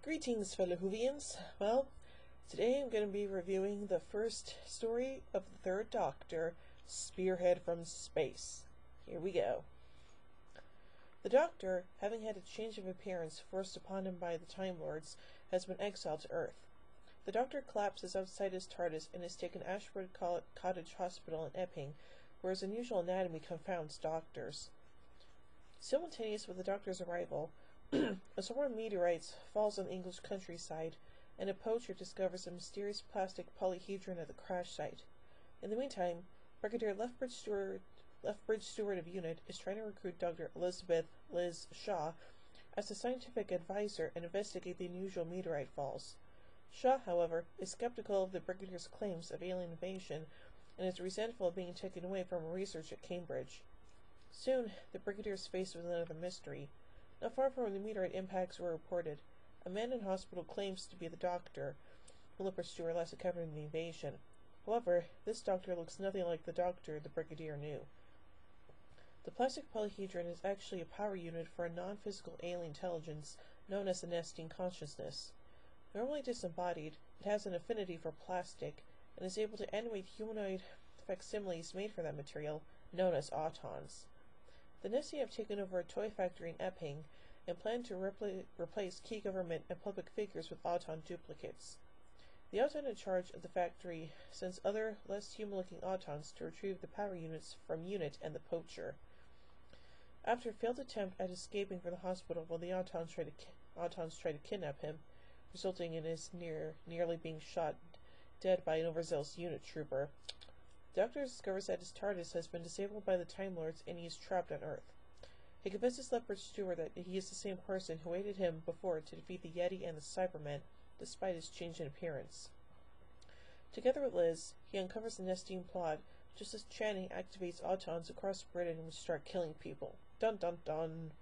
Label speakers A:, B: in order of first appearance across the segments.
A: Greetings, fellow Whovians. Well, today I'm going to be reviewing the first story of the Third Doctor, Spearhead from Space. Here we go. The Doctor, having had a change of appearance forced upon him by the Time Lords, has been exiled to Earth. The Doctor collapses outside his TARDIS and is taken to Ashford Cottage Hospital in Epping, where his unusual anatomy confounds doctors. Simultaneous with the Doctor's arrival, a swarm of meteorites falls on the English countryside, and a poacher discovers a mysterious plastic polyhedron at the crash site. In the meantime, Brigadier Lethbridge Stewart of UNIT is trying to recruit Dr. Elizabeth Liz Shaw as a scientific advisor and investigate the unusual meteorite falls. Shaw, however, is skeptical of the Brigadier's claims of alien invasion and is resentful of being taken away from research at Cambridge. Soon, the Brigadier is faced with another mystery. Not far from where the meteorite impacts were reported, a man in hospital claims to be the Doctor, who Lethbridge Stewart last encountered in the invasion. However, this Doctor looks nothing like the Doctor the Brigadier knew. The plastic polyhedron is actually a power unit for a non-physical alien intelligence known as the nesting consciousness. Normally disembodied, it has an affinity for plastic and is able to animate humanoid facsimiles made from that material, known as Autons. The Nesting have taken over a toy factory in Epping and plan to replace key government and public figures with Auton duplicates. The Auton in charge of the factory sends other, less human-looking Autons to retrieve the power units from UNIT and the poacher. After a failed attempt at escaping from the hospital while the Autons try to kidnap him, resulting in his nearly being shot dead by an overzealous UNIT trooper, the Doctor discovers that his TARDIS has been disabled by the Time Lords and he is trapped on Earth. He convinces Lethbridge Stewart that he is the same person who aided him before to defeat the Yeti and the Cybermen, despite his change in appearance. Together with Liz, he uncovers the nesting plot just as Channing activates Autons across Britain and start killing people. Dun dun dun!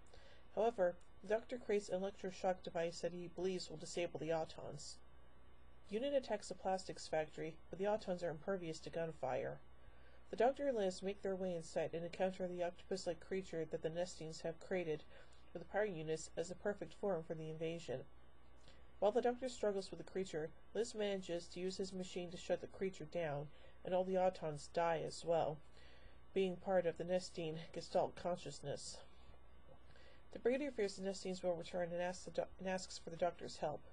A: However, the Doctor creates an electroshock device that he believes will disable the Autons. UNIT attacks the plastics factory, but the Autons are impervious to gunfire. The Doctor and Liz make their way inside and encounter the octopus-like creature that the Nestings have created with the power units as the perfect form for the invasion. While the Doctor struggles with the creature, Liz manages to use his machine to shut the creature down, and all the Autons die as well, being part of the Nesting Gestalt consciousness. The Brigadier fears the Nestings will return and asks for the Doctor's help.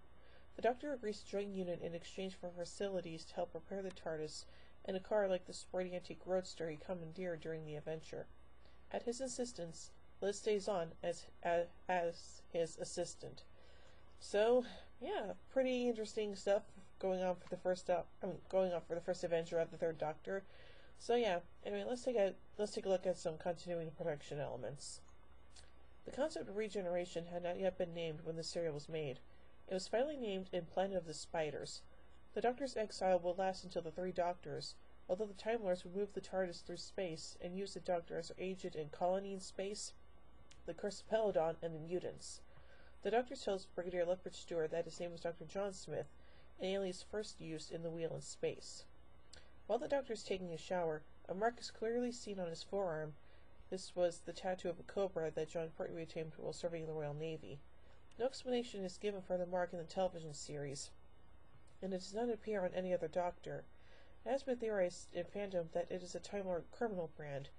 A: The Doctor agrees to join UNIT in exchange for facilities to help repair the TARDIS and a car like the sporty antique roadster he commandeered during the adventure. At his insistence, Liz stays on as his assistant. So, yeah, pretty interesting stuff going on for the first adventure of the Third Doctor. So yeah, anyway, let's take a look at some continuing production elements. The concept of regeneration had not yet been named when the serial was made. It was finally named in Planet of the Spiders. The Doctor's exile will last until the Three Doctors, although the Time Lords would move the TARDIS through space and use the Doctor as their agent in Colony in Space, the Cursed Peladon, and the Mutants. The Doctor tells Brigadier Lethbridge Stewart that his name is Dr. John Smith, an alias first used in The Wheel in Space. While the Doctor is taking a shower, a mark is clearly seen on his forearm. This was the tattoo of a cobra that John Pertwee obtained while serving in the Royal Navy. No explanation is given for the mark in the television series, and it does not appear on any other Doctor. It has been theorized in fandom that it is a Time Lord criminal brand,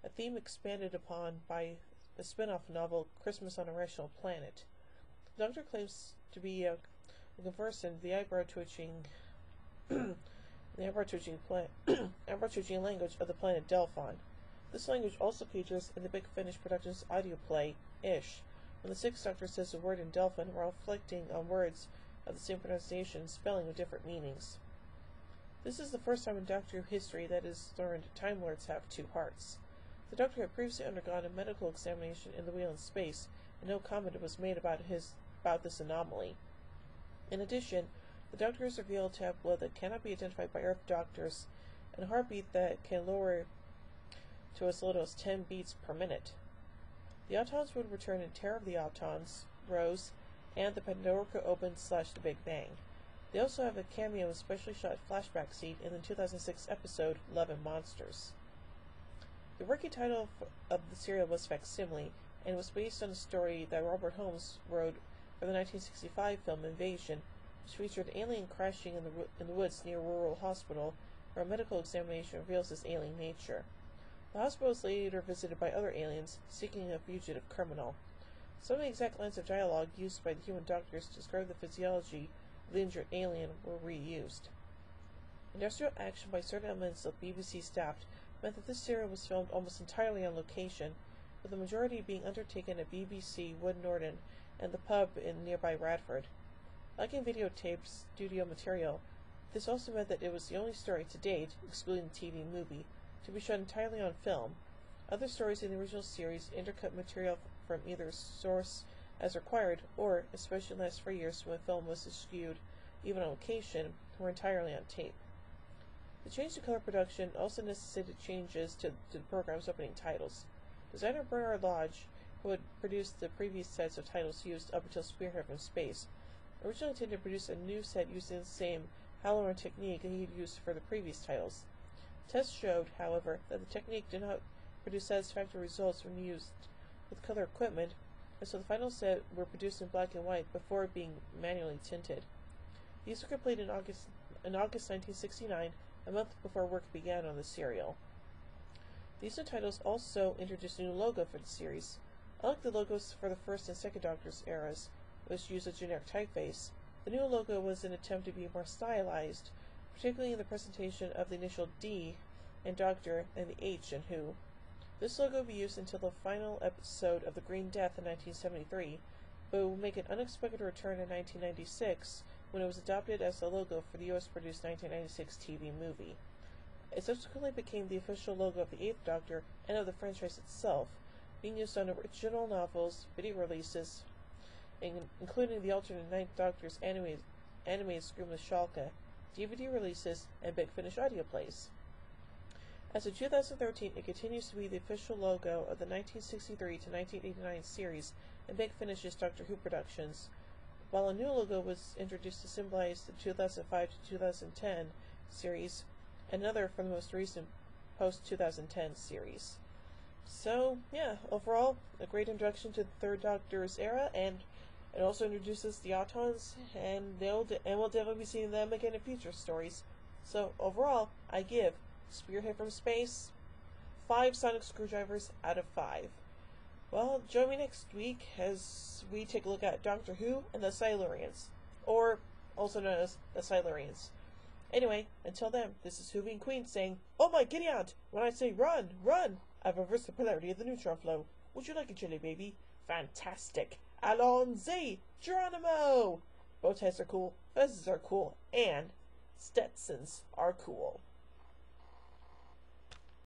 A: a theme expanded upon by the spin-off novel Christmas on a Rational Planet. The Doctor claims to be a conversant the eyebrow-twitching language of the planet Delphon. This language also features in the Big Finish Productions audio play, Ish, when the Sixth Doctor says a word in Delphin while reflecting on words of the same pronunciation and spelling with different meanings. This is the first time in Doctor Who history that it is learned Time Lords have two hearts. The Doctor had previously undergone a medical examination in The Wheel in Space, and no comment was made about this anomaly. In addition, the Doctor is revealed to have blood that cannot be identified by Earth Doctors, and a heartbeat that can lower to as little as 10 beats per minute. The Autons would return in Terror of the Autons, Rose, and the Pandorica Opens / The Big Bang. They also have a cameo and specially shot flashback scene in the 2006 episode Love and Monsters. The working title of the serial was Facsimile, and was based on a story that Robert Holmes wrote for the 1965 film Invasion, which featured an alien crashing in the woods near a rural hospital, where a medical examination reveals its alien nature. The hospital is later visited by other aliens, seeking a fugitive criminal. Some of the exact lines of dialogue used by the human doctors to describe the physiology of the injured alien were reused. Industrial action by certain elements of BBC staff meant that this serial was filmed almost entirely on location, with the majority being undertaken at BBC Wood Norton and the pub in nearby Radford. Lacking videotape studio material, this also meant that it was the only story to date, excluding the TV movie, to be shot entirely on film. Other stories in the original series intercut material from either source as required, or, especially in the last 4 years when film was eschewed, even on location, were entirely on tape. The change to color production also necessitated changes to the program's opening titles. Designer Bernard Lodge, who had produced the previous sets of titles used up until Spearhead from Space, originally intended to produce a new set using the same Halloran technique that he had used for the previous titles. Tests showed, however, that the technique did not produce satisfactory results when used with color equipment, and so the final set were produced in black and white before being manually tinted. These were completed in August 1969, a month before work began on the serial. These new titles also introduced a new logo for the series. Unlike the logos for the first and second Doctor's eras, which used a generic typeface, the new logo was an attempt to be more stylized, particularly in the presentation of the initial D in Doctor and the H in Who. This logo would be used until the final episode of The Green Death in 1973, but it would make an unexpected return in 1996 when it was adopted as the logo for the US-produced 1996 TV movie. It subsequently became the official logo of the Eighth Doctor and of the franchise itself, being used on original novels, video releases, including the alternate Ninth Doctor's animated Screamless Schalke, DVD releases, and Big Finish audio plays. As of 2013, it continues to be the official logo of the 1963 to 1989 series and Big Finish's Doctor Who productions, while a new logo was introduced to symbolize the 2005 to 2010 series, and another from the most recent post-2010 series. So, yeah, overall, a great introduction to the Third Doctor's era, and it also introduces the Autons, and we'll definitely be seeing them again in future stories. So, overall, I give Spearhead from Space 5 sonic screwdrivers out of 5. Well, join me next week as we take a look at Doctor Who and the Silurians, or also known as the Silurians. Anyway, until then, this is Whovian Queen saying, "Oh my giddy aunt, when I say run, run, I've reversed the polarity of the neutron flow. Would you like a jelly baby? Fantastic! Allons-y, Geronimo! Bow ties are cool, fezzes are cool, and Stetsons are cool."